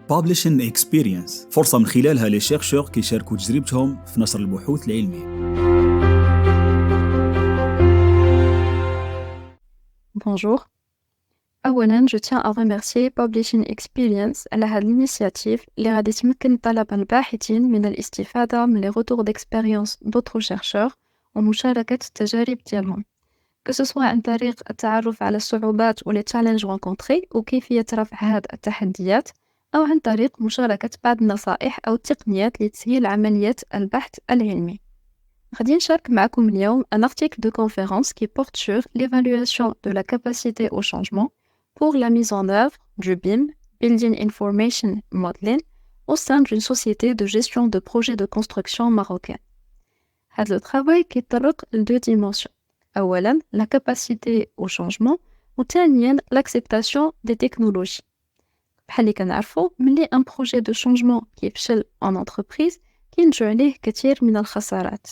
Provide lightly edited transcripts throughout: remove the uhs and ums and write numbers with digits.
Publishing Experience فرصة من خلالها les chercheurs كيشاركوا تجربتهم في نشر البحوث العلمية. Bonjour. أولاً, je tiens à remercier Publishing Experience على هذه l'initiative اللي غادي تمكن الطلبة الباحثين من الاستفادة من les retours d'expérience d'autres chercheurs ومشاركة التجارب ديالهم. Que ce soit عن طريق التعرف على الصعوبات و les challenges rencontrés وكيفية رفع هذه التحديات، أو عن طريق مشاركة بعض النصائح أو التقنيات لتسهيل عملية البحث العلمي. غادي نشارك معكم اليوم un article de conférence qui porte sur l'évaluation de la capacité au changement pour la mise en œuvre du BIM, Building Information Modeling, au sein d'une société de gestion de projets de construction marocaine. هذا الترافاي كيتطرق لدو dimensions. أولاً, la capacité au changement, وثانياً, l'acceptation des technologies. بحال اللي كنعرفوا ملي un projet de changement كيفشل en entreprise كينتجو عليه كثير من الخسارات.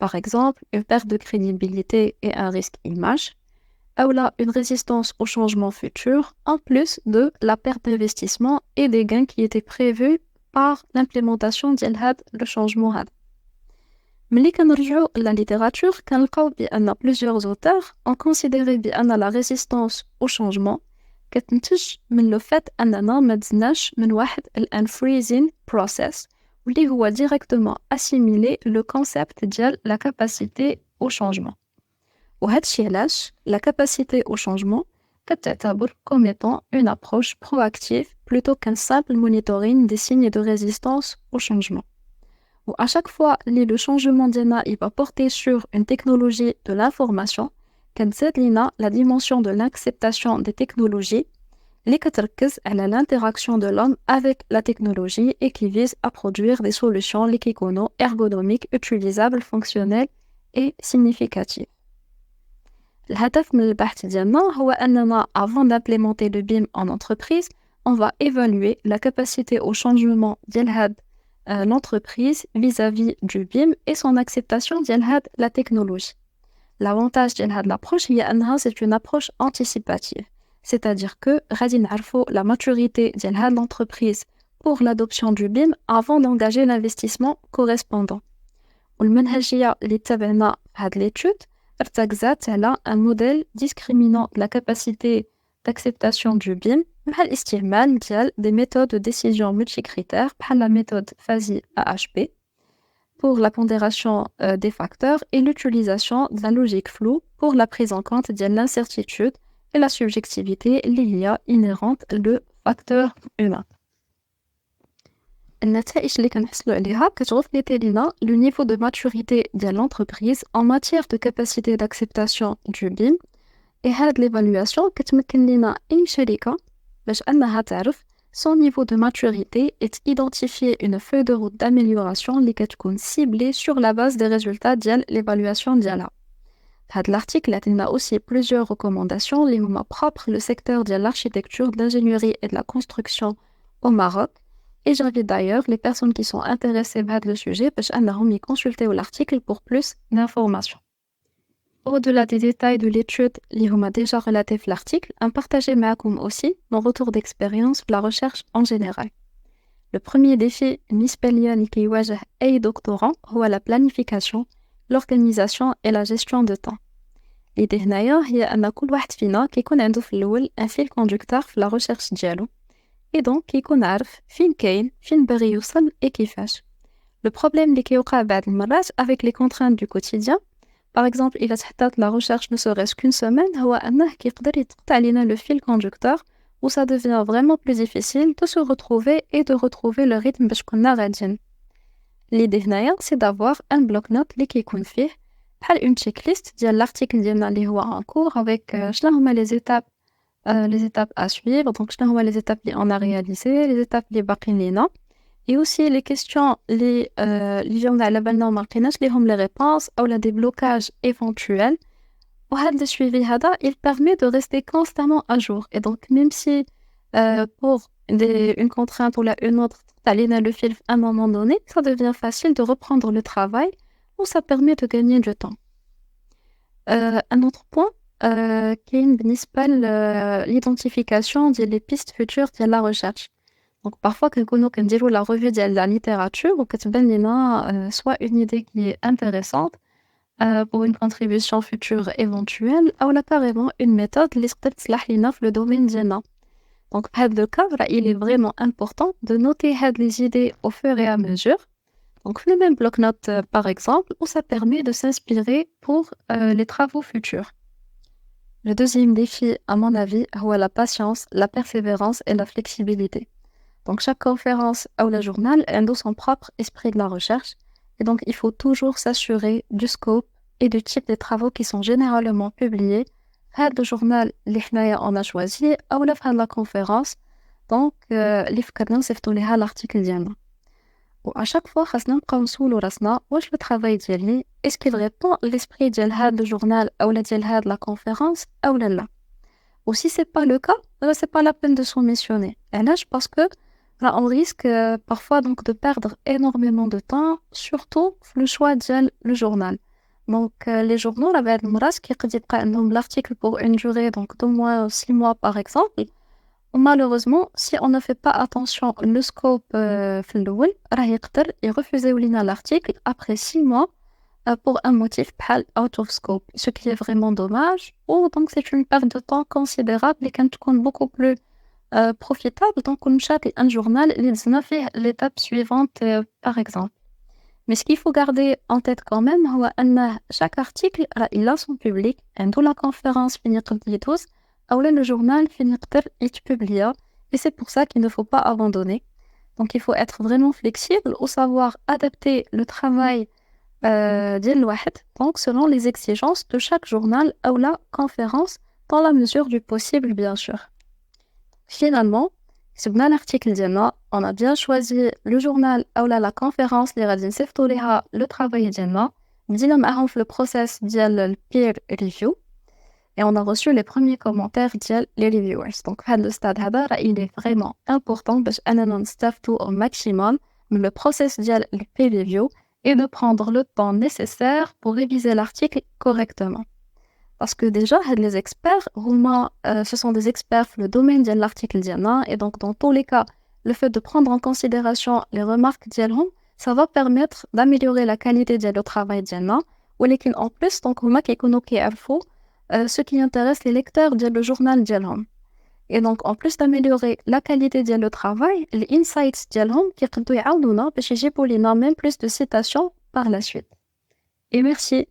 Par exemple, une perte de crédibilité et un risque image, ou là, une résistance au changement futur, en plus de la perte d'investissement et des gains qui étaient prévus par l'implémentation de le changement. Mais quand on regarde la littérature, on a plusieurs auteurs ont considéré que la résistance au changement est le fait qu'on a un freezing process, اللي هو directement assimilé le concept de la capacité au changement. وهذا الشيء علاش la capacité au changement كتعتبر comme étant une approche proactive plutôt qu'un simple monitoring des signes de résistance au changement. Ou à chaque fois que le changement ديالنا il va porter sur une technologie de l'information, كتزاد لينا la dimension de l'acceptation des technologies اللي كتركز على l'interaction de l'homme avec la technologie et qui vise à produire des solutions اللي كيكونوا ergonomiques, utilisables, fonctionnelles et significatives. الهدف من البحث ديالنا هو أننا avant d'implémenter le BIM en entreprise, on va évaluer la capacité au changement ديال هاد l'entreprise vis-à-vis du BIM et son acceptation ديال هاد la technologie. L'avantage ديال هاد l'approche هي أنها c'est une approche anticipative. C'est-à-dire que غادي نعرفوا la maturité ديال هاد l'entreprise pour l'adoption du BIM avant d'engager l'investissement correspondant. والمنهجية اللي تبعنا هاد l'étude ارتكزات على un modèle discriminant la capacité d'acceptation du BIM مع الاستعمال ديال des méthodes de décision multicritères بحال la méthode FASI AHP pour la pondération des facteurs et l'utilisation de la logique floue pour la prise en compte de l'incertitude et la subjectivité liée inhérente le facteur humain. النتائج اللي كنحصلوا عليها كتغفلتي لينا le niveau de maturité de l'entreprise en matière de capacité d'acceptation du BIM et هاد l'évaluation كتمكن لينا أي شركة باش أنها تعرف son niveau de maturité et identifier une feuille de route d'amélioration اللي كتكون ciblée sur la base des résultats ديال l'évaluation ديالها. هاد l'article a aussi plusieurs recommandations اللي هما propres le secteur de l'architecture, de l'ingénierie et de la construction au Maroc. Et j'invite d'ailleurs les personnes qui sont intéressées par le sujet باش أنهم يconsulter l'article pour plus d'informations. Au-delà des détails de l'étude اللي هما déjà relatés في l'article, on partage معكم aussi mon retour d'expérience de la recherche en général. Le premier défi بالنسبة اللي كيواجه أي doctorant هو la planification, l'organisation et la gestion de temps. l'idée هنايا هي أن كل واحد فينا كيكون عنده في الأول un fil conducteur في la recherche ديالو et donc كيكون عارف فين كاين فين باغي يوصل et كيفاش. Le problème اللي كيوقع بعض المرات avec les contraintes du quotidien, par exemple إذا تحطات la recherche ne serait-ce qu'une semaine, هو أنه كيقدر يتقطع علينا le fil conducteur où ça devient vraiment plus difficile de se retrouver et de retrouver le rythme باش كنا غاديين. l'idée هنايا c'est d'avoir un bloc-notes اللي كيكون فيه بحال une checklist ديال l'article ديالنا اللي هو en cours avec شنو هما les étapes à suivre, donc شنو هما les étapes اللي on a réalisé, les étapes اللي باقيين لينا et aussi les questions اللي جاونا على بالنا وما لقيناش ليهم les réponses ou des blocages éventuels. وهذا الsuivi هذا il permet de rester constamment à jour et donc même si pour une contrainte ou une autre t'as le fil à un moment donné, ça devient facile de reprendre le travail ou ça permet de gagner du temps. Un autre point كاين بالنسبة للidentification ديال les pistes futures ديال la recherche. Donc parfois كنكونوا كنديروا la revue ديال la littérature وكتبان لينا soit une idée qui est intéressante pour une contribution future éventuelle ou là carrément une méthode اللي تقدر تصلح لينا في le domaine ديالنا. Donc في هذا le cas il est vraiment important de noter هاد les idées au fur et à mesure. Donc le même bloc-notes par exemple où ça permet de s'inspirer pour les travaux futurs. Le deuxième défi à mon avis هو la patience, la persévérance et la flexibilité. Donc chaque conférence ou le journal a son propre esprit de la recherche et donc il faut toujours s'assurer du scope et du type des travaux qui sont généralement publiés. Le journal on a choisi ou la conférence donc l'article ديالنا. À chaque fois خاصنا نبقاو نسولو راسنا واش le travail ديالي est-ce qu'il répond à l'esprit ديال هذا journal ou ديال هذا la conférence ou لا. Ou si c'est pas le cas, c'est pas la peine de s'omissionner. علاش parce que là, on risque parfois donc de perdre énormément de temps, surtout le choix le journal. Donc les journaux, là, qui l'article pour une durée donc d'au moins 6 mois par exemple. Malheureusement, si on ne fait pas attention le scope il refuser l'article après 6 mois pour un motif out of scope, ce qui est vraiment dommage. Ou donc c'est une perte de temps considérable et qui compte beaucoup plus profitable donc on chaque un journal l'étape suivante par exemple. Mais ce qu'il faut garder en tête quand même chaque article il a son public et d'où la conférence finit tous ou le journal finit être publié et c'est pour ça qu'il ne faut pas abandonner. Donc il faut être vraiment flexible ou savoir adapter le travail donc selon les exigences de chaque journal ou la conférence dans la mesure du possible bien sûr. Finalement, سبنا l'article ديالنا, on a bien choisi le journal ou la conférence اللي غادي نصيفطوا ليها le travail ديالنا, بدينا معاهم في le process ديال peer review et on a reçu les premiers commentaires ديال les reviewers. Donc في هذا الstade هذا il est vraiment important باش أننا نستافدوا au maximum من le process ديال le peer review et de prendre le temps nécessaire pour réviser l'article correctement. Parce que déjà, les experts, ce sont des experts dans le domaine de l'article d'Yana, et donc dans tous les cas, le fait de prendre en considération les remarques d'Yalhom, ça va permettre d'améliorer la qualité du travail d'Yana, ou en plus, donc, ce qui intéresse les lecteurs du journal d'Yalhom. Et donc, en plus d'améliorer la qualité du travail, les insights d'Yalhom qui peuvent nous aider à même plus de citations par la suite. Et merci.